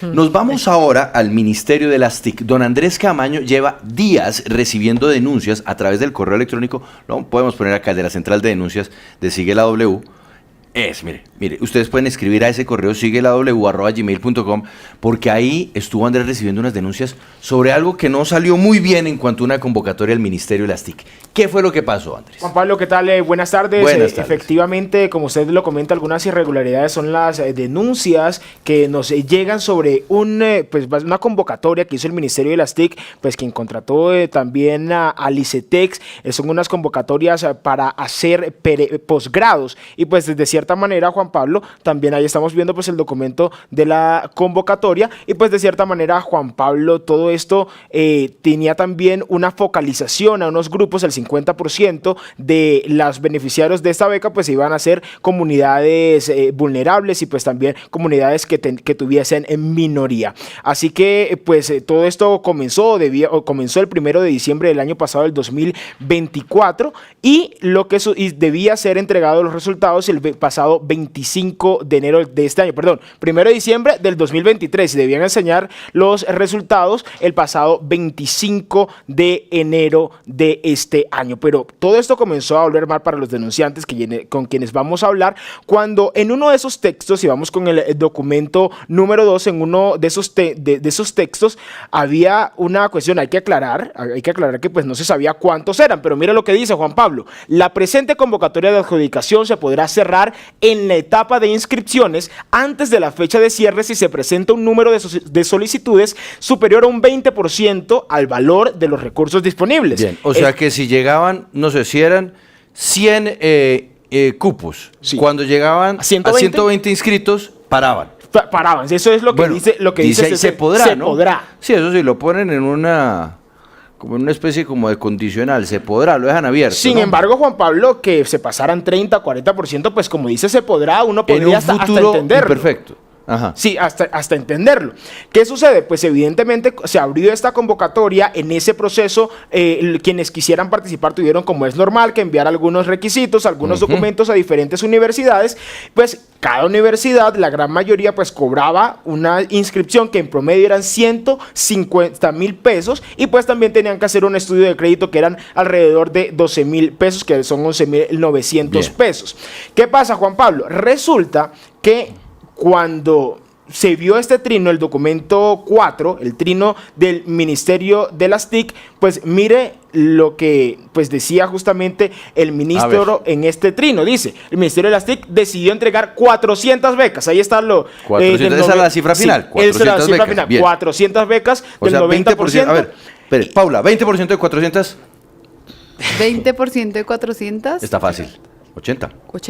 Nos vamos ahora al Ministerio de las TIC. Don Andrés Camaño lleva días recibiendo denuncias a través del correo electrónico. Lo podemos poner acá, el de la central de denuncias de Sigue la W. Mire, ustedes pueden escribir a ese correo siguelaw@gmail.com, porque ahí estuvo Andrés recibiendo unas denuncias sobre algo que no salió muy bien en cuanto a una convocatoria del Ministerio de las TIC. ¿Qué fue lo que pasó, Andrés? Juan Pablo, ¿qué tal? Buenas tardes. Buenas tardes. Efectivamente, como usted lo comenta, algunas irregularidades son las denuncias que nos llegan sobre una convocatoria que hizo el Ministerio de las TIC, pues quien contrató también a Licetex. Son unas convocatorias para hacer posgrados, y pues de cierta manera, Juan Pablo, también ahí estamos viendo pues el documento de la convocatoria, y pues de cierta manera, Juan Pablo, todo esto tenía también una focalización a unos grupos. El 50% de los beneficiarios de esta beca pues iban a ser comunidades vulnerables, y pues también comunidades que tuviesen en minoría. Así que pues todo esto comenzó el 1 de diciembre del año pasado, del 2024, y debía ser entregado los resultados el pasado 25 de enero de este año, 1 de diciembre del 2023, y debían enseñar los resultados el pasado 25 de enero de este año. Pero todo esto comenzó a volver mal para los denunciantes, con quienes vamos a hablar, cuando en uno de esos textos, y vamos con el documento número 2, en uno de esos textos había una cuestión. Hay que aclarar que pues no se sabía cuántos eran, pero mira lo que dice Juan Pablo: la presente convocatoria de adjudicación se podrá cerrar en la etapa de inscripciones antes de la fecha de cierre si se presenta un número de solicitudes superior a un 20% al valor de los recursos disponibles. Bien, o sea que si llegaban, no sé, si eran 100 cupos, sí, cuando llegaban a 120 inscritos, paraban. Eso es lo que dice se podrá, se ¿no? podrá. Sí, eso sí, lo ponen en una especie como de condicional, se podrá, lo dejan abierto. Sin embargo, Juan Pablo, que se pasaran 30, 40%, pues como dice se podrá, uno podría hasta entenderlo. Perfecto. Ajá. Sí, hasta entenderlo. ¿Qué sucede? Pues evidentemente se abrió esta convocatoria. En ese proceso, quienes quisieran participar tuvieron, como es normal, que enviar algunos requisitos, algunos documentos a diferentes universidades. Pues cada universidad, la gran mayoría, pues cobraba una inscripción que en promedio eran 150,000 pesos, y pues también tenían que hacer un estudio de crédito que eran alrededor de 12,000 pesos, que son 11,900 pesos. ¿Qué pasa, Juan Pablo? Resulta que cuando se vio este trino, el documento 4, el trino del Ministerio de las TIC, pues mire lo que pues decía justamente el ministro en este trino. Dice: el Ministerio de las TIC decidió entregar 400 becas. Ahí está lo... 400, esa es la cifra final. Sí, 400 esa es la cifra becas, final. 400 becas del 90%. A ver, espere, Paula, 20% de 400. 20% de 400. Está fácil. 80.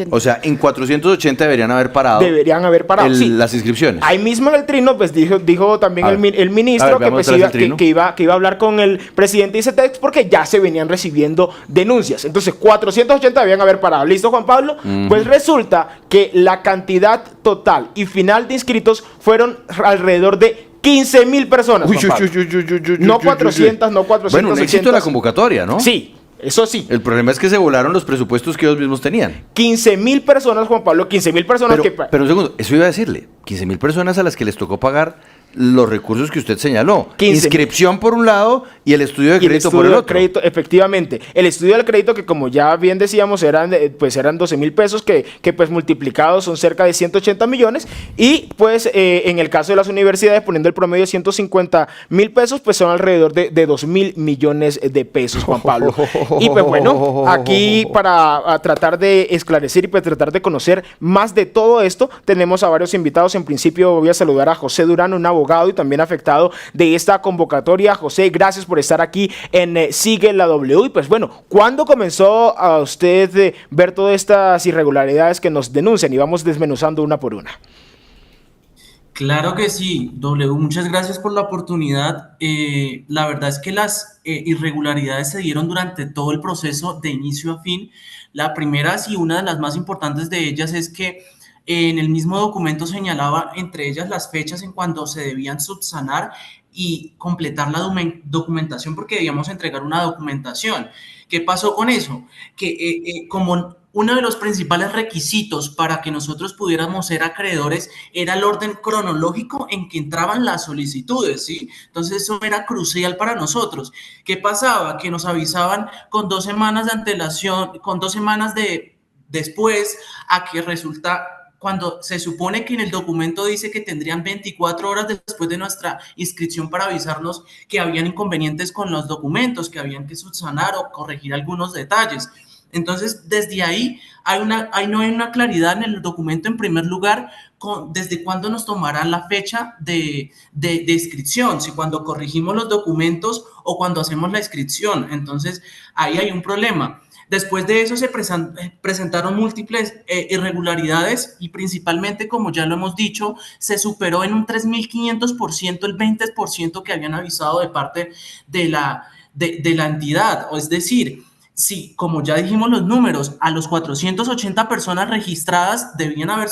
O sea, en 480 deberían haber parado. Sí. Las inscripciones. Ahí mismo en el trino, pues dijo también el ministro que iba a hablar con el presidente de Licetex, porque ya se venían recibiendo denuncias. Entonces, 480 debían haber parado. ¿Listo, Juan Pablo? Pues resulta que la cantidad total y final de inscritos fueron alrededor de 15,000 personas. No 400, no 400. Bueno, un éxito la convocatoria, ¿no? Sí. Eso sí. El problema es que se volaron los presupuestos que ellos mismos tenían. 15,000 personas, Juan Pablo, 15,000 personas Pero un segundo, eso iba a decirle. 15,000 personas a las que les tocó pagar los recursos que usted señaló. 15. Inscripción por un lado y el estudio de crédito por el otro. Efectivamente. El estudio del crédito, que como ya bien decíamos, eran 12,000 pesos, que pues multiplicados son cerca de 180 millones. Y pues en el caso de las universidades, poniendo el promedio de 150,000 pesos, pues son alrededor de 2,000 millones de pesos, Juan Pablo. Y pues bueno, aquí para tratar de esclarecer y pues tratar de conocer más de todo esto, tenemos a varios invitados. En principio voy a saludar a José Durán, un abogado y también afectado de esta convocatoria. José, gracias por estar aquí en Sigue la W. Y pues bueno, ¿cuándo comenzó a usted ver todas estas irregularidades que nos denuncian? Y vamos desmenuzando una por una. Claro que sí, W, muchas gracias por la oportunidad. La verdad es que las irregularidades se dieron durante todo el proceso de inicio a fin. La primera, y una de las más importantes de ellas, es que en el mismo documento señalaba entre ellas las fechas en cuando se debían subsanar y completar la documentación, porque debíamos entregar una documentación. ¿Qué pasó con eso? Que como uno de los principales requisitos para que nosotros pudiéramos ser acreedores era el orden cronológico en que entraban las solicitudes, ¿sí? Entonces eso era crucial para nosotros. ¿Qué pasaba? Que nos avisaban con 2 semanas de antelación, con 2 semanas de después a que resulta cuando se supone que en el documento dice que tendrían 24 horas después de nuestra inscripción para avisarnos que habían inconvenientes con los documentos, que habían que subsanar o corregir algunos detalles. Entonces, desde ahí no hay una claridad en el documento, en primer lugar, desde cuándo nos tomará la fecha de inscripción, si cuando corregimos los documentos o cuando hacemos la inscripción. Entonces, ahí hay un problema. Después de eso se presentaron múltiples irregularidades y principalmente, como ya lo hemos dicho, se superó en un 3.500% el 20% que habían avisado de parte de la entidad. O es decir, sí, como ya dijimos los números, a los 480 personas registradas debían haber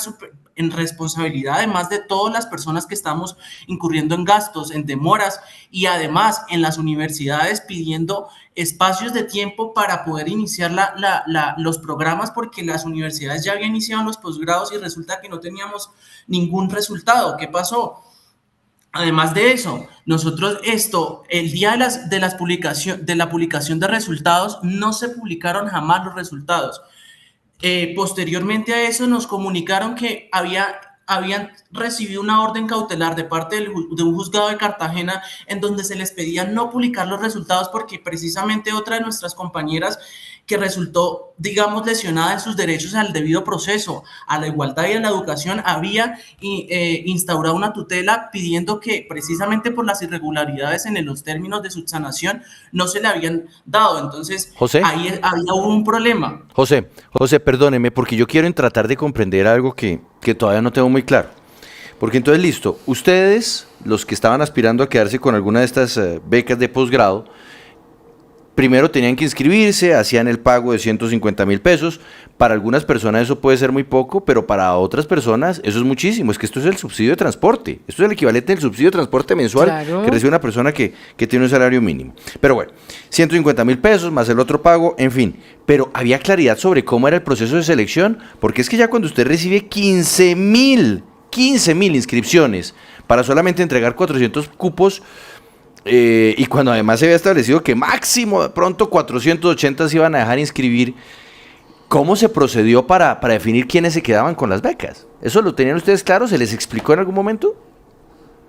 en responsabilidad, además de todas las personas que estamos incurriendo en gastos, en demoras y además en las universidades pidiendo espacios de tiempo para poder iniciar los programas porque las universidades ya habían iniciado los posgrados y resulta que no teníamos ningún resultado. ¿Qué pasó? Además de eso, nosotros el día de la publicación de resultados, no se publicaron jamás los resultados. Posteriormente a eso nos comunicaron que habían recibido una orden cautelar de parte de un juzgado de Cartagena en donde se les pedía no publicar los resultados porque precisamente otra de nuestras compañeras que resultó, digamos, lesionada en sus derechos al debido proceso, a la igualdad y a la educación, había instaurado una tutela pidiendo que precisamente por las irregularidades en los términos de subsanación no se le habían dado. Entonces, José, ahí hubo un problema. José, perdóneme, porque yo quiero tratar de comprender algo que todavía no tengo muy claro. Porque entonces, listo, ustedes, los que estaban aspirando a quedarse con alguna de estas becas de posgrado, primero tenían que inscribirse, hacían el pago de 150.000 pesos. Para algunas personas eso puede ser muy poco, pero para otras personas eso es muchísimo. Es que esto es el subsidio de transporte. Esto es el equivalente del subsidio de transporte mensual que recibe una persona que tiene un salario mínimo. Pero bueno, 150.000 pesos más el otro pago, en fin. Pero había claridad sobre cómo era el proceso de selección, porque es que ya cuando usted recibe 15.000 inscripciones para solamente entregar 400 cupos, y cuando además se había establecido que máximo de pronto 480 se iban a dejar inscribir, ¿cómo se procedió para definir quiénes se quedaban con las becas? ¿Eso lo tenían ustedes claro? ¿Se les explicó en algún momento?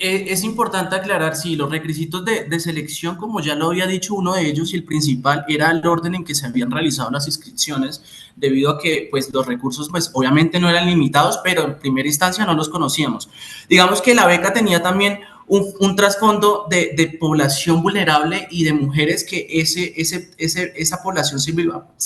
Es importante aclarar, sí, los requisitos de selección, como ya lo había dicho, uno de ellos y el principal era el orden en que se habían realizado las inscripciones, debido a que pues, los recursos pues, obviamente no eran limitados, pero en primera instancia no los conocíamos. Digamos que la beca tenía también un trasfondo de población vulnerable y de mujeres que esa población se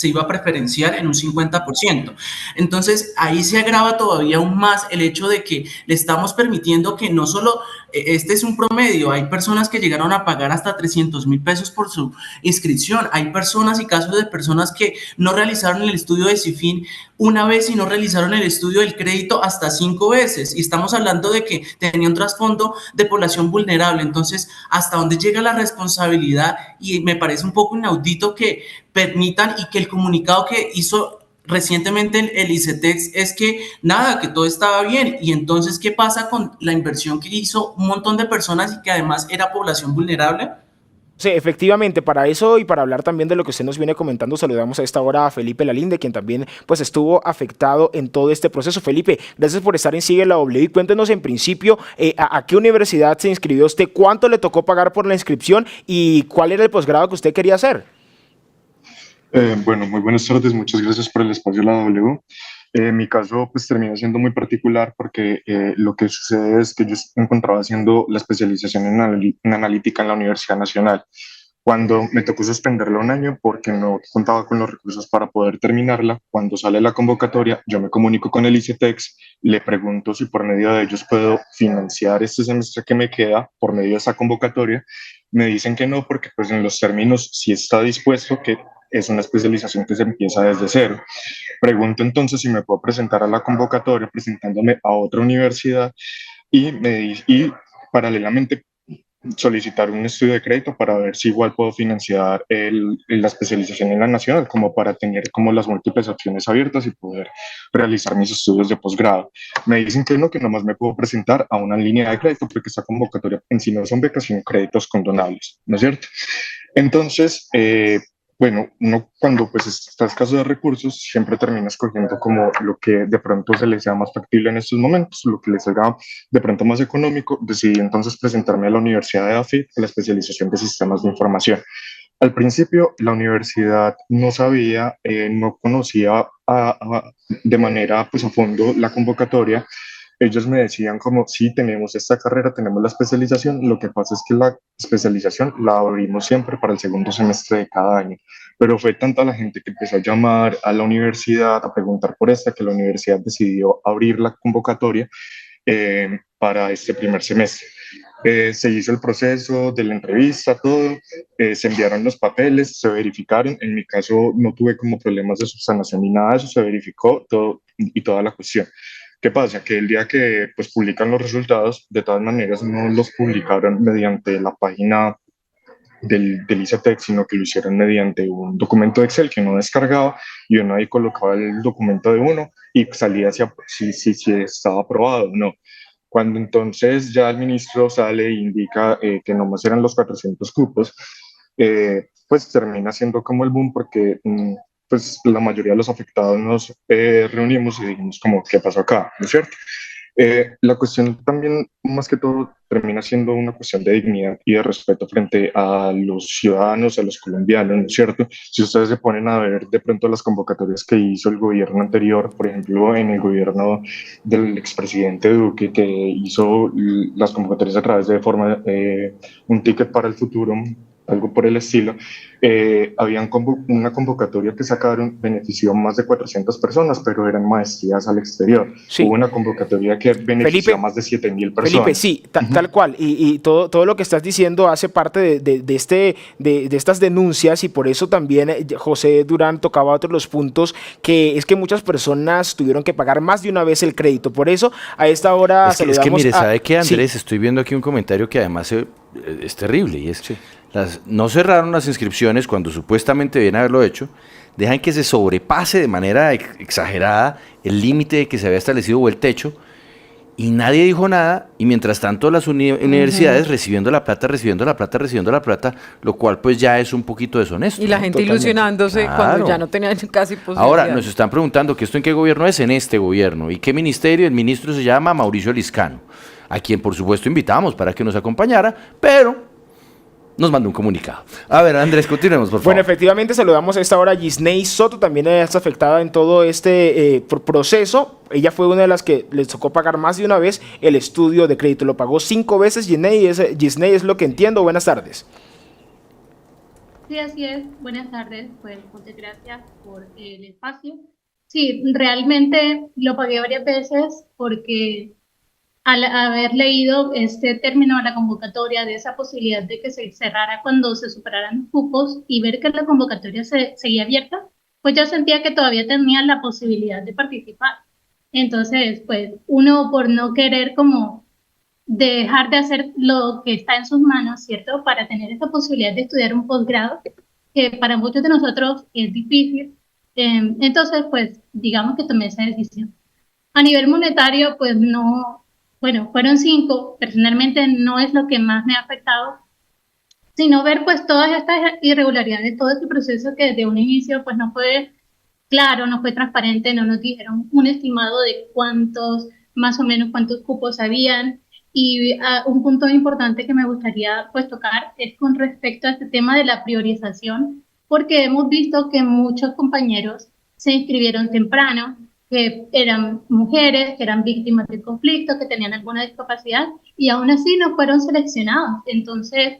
iba a preferenciar en un 50%. Entonces, ahí se agrava todavía aún más el hecho de que le estamos permitiendo que no solo, este es un promedio, hay personas que llegaron a pagar hasta 300.000 pesos por su inscripción, hay personas y casos de personas que no realizaron el estudio de CIFIN una vez y no realizaron el estudio del crédito hasta 5 veces, y estamos hablando de que tenía un trasfondo de población vulnerable. Entonces, ¿hasta dónde llega la responsabilidad? Y me parece un poco inaudito que permitan y que el comunicado que hizo recientemente el ICETEX es que nada, que todo estaba bien. Y entonces, ¿qué pasa con la inversión que hizo un montón de personas y que además era población vulnerable? Sí, efectivamente, para eso y para hablar también de lo que usted nos viene comentando, saludamos a esta hora a Felipe Lalinde, quien también pues estuvo afectado en todo este proceso. Felipe, gracias por estar en Sigue la W. Cuéntenos en principio a qué universidad se inscribió usted, cuánto le tocó pagar por la inscripción y cuál era el posgrado que usted quería hacer. Bueno, muy buenas tardes, muchas gracias por el espacio de la W. Mi caso pues terminó siendo muy particular porque lo que sucede es que yo encontraba haciendo la especialización en analítica en la Universidad Nacional. Cuando me tocó suspenderla un año porque no contaba con los recursos para poder terminarla, cuando sale la convocatoria, yo me comunico con el ICETEX, le pregunto si por medio de ellos puedo financiar este semestre que me queda por medio de esa convocatoria. Me dicen que no porque pues en los términos sí está dispuesto que es una especialización que se empieza desde cero. Pregunto entonces si me puedo presentar a la convocatoria presentándome a otra universidad y paralelamente solicitar un estudio de crédito para ver si igual puedo financiar la especialización en la nacional, como para tener como las múltiples opciones abiertas y poder realizar mis estudios de posgrado. Me dicen que nomás me puedo presentar a una línea de crédito porque esta convocatoria en sí no son becas, sino créditos condonables, ¿no es cierto? Entonces, bueno, uno cuando pues está escaso de recursos siempre termina escogiendo como lo que de pronto se le sea más factible en estos momentos, lo que le salga de pronto más económico. Decidí entonces presentarme a la Universidad de AFIT, a la especialización de sistemas de información. Al principio la universidad no sabía, no conocía de manera pues a fondo la convocatoria. Ellos me decían como, sí, tenemos esta carrera, tenemos la especialización, lo que pasa es que la especialización la abrimos siempre para el segundo semestre de cada año, pero fue tanta la gente que empezó a llamar a la universidad a preguntar por esta que la universidad decidió abrir la convocatoria para este primer semestre. Se hizo el proceso de la entrevista, todo, se enviaron los papeles, se verificaron. En mi caso no tuve como problemas de subsanación ni nada de eso, se verificó todo y toda la cuestión. ¿Qué pasa? Que el día que pues publican los resultados, de todas maneras no los publicaron mediante la página del ICETEX, sino que lo hicieron mediante un documento de Excel que uno descargaba y uno ahí colocaba el documento de uno y salía si estaba aprobado o no. Cuando entonces ya el ministro sale e indica que nomás eran los 400 cupos, pues termina siendo como el boom porque pues la mayoría de los afectados nos reunimos y dijimos como, ¿qué pasó acá? ¿No es cierto? La cuestión también, más que todo, termina siendo una cuestión de dignidad y de respeto frente a los ciudadanos, a los colombianos, ¿no es cierto? Si ustedes se ponen a ver de pronto las convocatorias que hizo el gobierno anterior, por ejemplo, en el gobierno del expresidente Duque, que hizo las convocatorias a través de forma, un ticket para el futuro, algo por el estilo, habían una convocatoria que sacaron, benefició a más de 400 personas, pero eran maestrías al exterior. Sí. Hubo una convocatoria que benefició a más de 7.000 personas. Felipe, sí, tal cual. Y todo lo que estás diciendo hace parte de estas denuncias y por eso también José Durán tocaba otros los puntos, que es que muchas personas tuvieron que pagar más de una vez el crédito. Por eso a esta hora es que mire, ¿sabe qué, Andrés? Sí. Estoy viendo aquí un comentario que además es terrible y es no cerraron las inscripciones cuando supuestamente debían haberlo hecho, dejan que se sobrepase de manera exagerada el límite que se había establecido o el techo y nadie dijo nada y mientras tanto las universidades recibiendo la plata, lo cual pues ya es un poquito deshonesto. Y la gente Totalmente. ilusionándose cuando ya no tenían casi posibilidad. Ahora nos están preguntando que esto en qué gobierno es, en este gobierno, y qué ministerio. El ministro se llama Mauricio Liscano, a quien por supuesto invitamos para que nos acompañara, pero nos mandó un comunicado. A ver, Andrés, continuemos, por favor. Bueno, efectivamente saludamos a esta hora a Gisney Soto, también está afectada en todo este proceso. Ella fue una de las que les tocó pagar más de una vez el estudio de crédito. Lo pagó 5 veces. Gisney es lo que entiendo. Buenas tardes. Sí, así es. Buenas tardes. Pues muchas gracias por el espacio. Sí, realmente lo pagué varias veces porque al haber leído este término de la convocatoria, de esa posibilidad de que se cerrara cuando se superaran los cupos y ver que la convocatoria seguía abierta, pues yo sentía que todavía tenía la posibilidad de participar. Entonces, pues uno por no querer como dejar de hacer lo que está en sus manos, ¿cierto? Para tener esa posibilidad de estudiar un posgrado, que para muchos de nosotros es difícil. Entonces, pues digamos que tomé esa decisión. A nivel monetario, pues no, bueno, fueron 5, personalmente no es lo que más me ha afectado, sino ver pues todas estas irregularidades, todo este proceso que desde un inicio pues no fue claro, no fue transparente, no nos dijeron un estimado de más o menos cuántos cupos habían. Y un punto importante que me gustaría pues tocar es con respecto a este tema de la priorización, porque hemos visto que muchos compañeros se inscribieron temprano, que eran mujeres, que eran víctimas de conflicto, que tenían alguna discapacidad y aún así no fueron seleccionados. Entonces,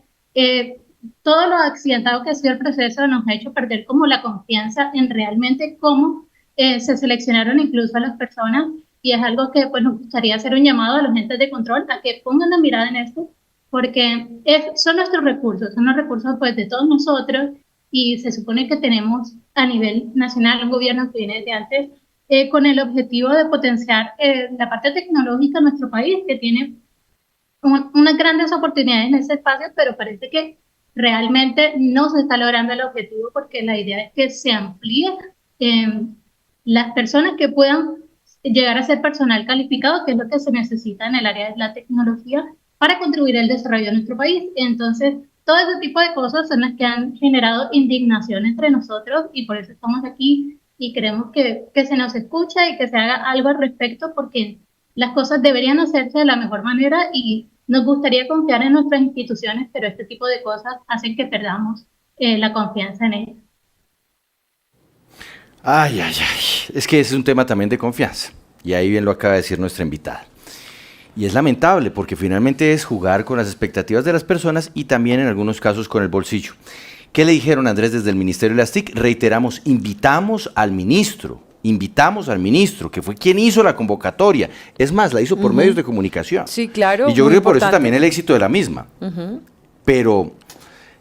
todo lo accidentado que ha sido el proceso nos ha hecho perder como la confianza en realmente cómo se seleccionaron incluso a las personas y es algo que pues nos gustaría hacer un llamado a los entes de control a que pongan la mirada en esto porque son nuestros recursos, son los recursos pues de todos nosotros y se supone que tenemos a nivel nacional un gobierno que viene desde antes con el objetivo de potenciar la parte tecnológica de nuestro país que tiene unas grandes oportunidades en ese espacio, pero parece que realmente no se está logrando el objetivo porque la idea es que se amplíe las personas que puedan llegar a ser personal calificado, que es lo que se necesita en el área de la tecnología para contribuir al desarrollo de nuestro país. Entonces, todo ese tipo de cosas son las que han generado indignación entre nosotros y por eso estamos aquí y queremos que se nos escuche y que se haga algo al respecto porque las cosas deberían hacerse de la mejor manera y nos gustaría confiar en nuestras instituciones, pero este tipo de cosas hacen que perdamos la confianza en ellas. Ay, ay, ay. Es que ese es un tema también de confianza. Y ahí bien lo acaba de decir nuestra invitada. Y es lamentable porque finalmente es jugar con las expectativas de las personas y también en algunos casos con el bolsillo. ¿Qué le dijeron, Andrés, desde el Ministerio de las TIC? Reiteramos, invitamos al ministro, que fue quien hizo la convocatoria. Es más, la hizo por medios de comunicación. Sí, claro. Y yo creo que por eso importante. también el éxito de la misma. Pero,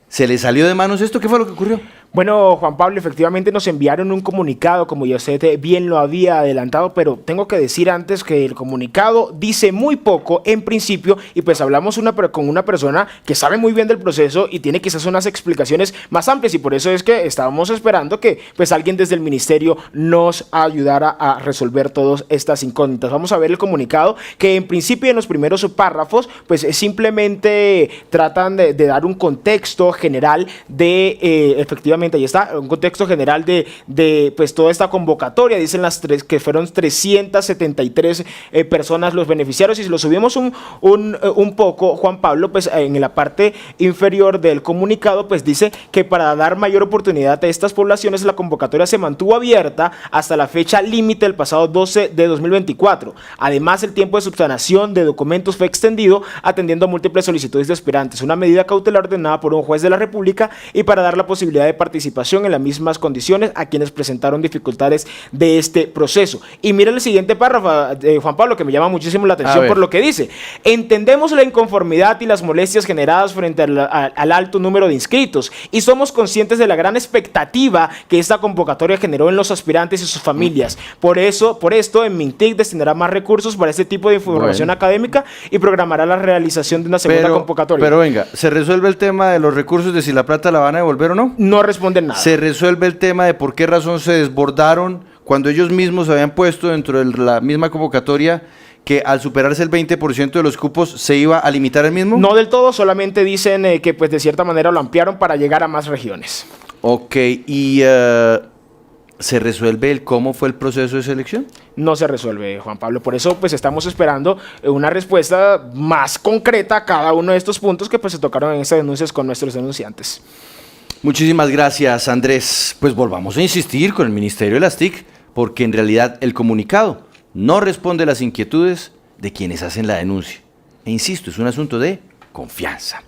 ¿se le salió de manos esto? ¿Qué fue lo que ocurrió? Bueno, Juan Pablo, efectivamente nos enviaron un comunicado, como ya usted bien lo había adelantado, pero tengo que decir antes que el comunicado dice muy poco en principio y pues hablamos con una persona que sabe muy bien del proceso y tiene quizás unas explicaciones más amplias y por eso es que estábamos esperando que pues alguien desde el ministerio nos ayudara a resolver todas estas incógnitas. Vamos a ver el comunicado que en principio en los primeros párrafos pues simplemente tratan de dar un contexto general de efectivamente ahí está, un contexto general de pues toda esta convocatoria, dicen que fueron 373 personas los beneficiarios y si lo subimos un poco, Juan Pablo, pues en la parte inferior del comunicado, pues dice que para dar mayor oportunidad a estas poblaciones la convocatoria se mantuvo abierta hasta la fecha límite del pasado 12 de 2024. Además, el tiempo de subsanación de documentos fue extendido atendiendo a múltiples solicitudes de aspirantes, una medida cautelar ordenada por un juez de la República y para dar la posibilidad de participación en las mismas condiciones a quienes presentaron dificultades de este proceso. Y mira el siguiente párrafo, Juan Pablo, que me llama muchísimo la atención por lo que dice. Entendemos la inconformidad y las molestias generadas frente al alto número de inscritos y somos conscientes de la gran expectativa que esta convocatoria generó en los aspirantes y sus familias. Por esto, en MINTIC destinará más recursos para este tipo de información académica y programará la realización de una segunda convocatoria. Pero venga, ¿se resuelve el tema de los recursos de si la plata la van a devolver o no? No responden nada. ¿Se resuelve el tema de por qué razón se desbordaron cuando ellos mismos habían puesto dentro de la misma convocatoria que al superarse el 20% de los cupos se iba a limitar el mismo? No del todo, solamente dicen que pues de cierta manera lo ampliaron para llegar a más regiones. Ok, y ¿se resuelve cómo fue el proceso de selección? No se resuelve, Juan Pablo. Por eso pues estamos esperando una respuesta más concreta a cada uno de estos puntos que pues se tocaron en estas denuncias con nuestros denunciantes. Muchísimas gracias, Andrés. Pues volvamos a insistir con el Ministerio de las TIC, porque en realidad el comunicado no responde a las inquietudes de quienes hacen la denuncia. E insisto, es un asunto de confianza.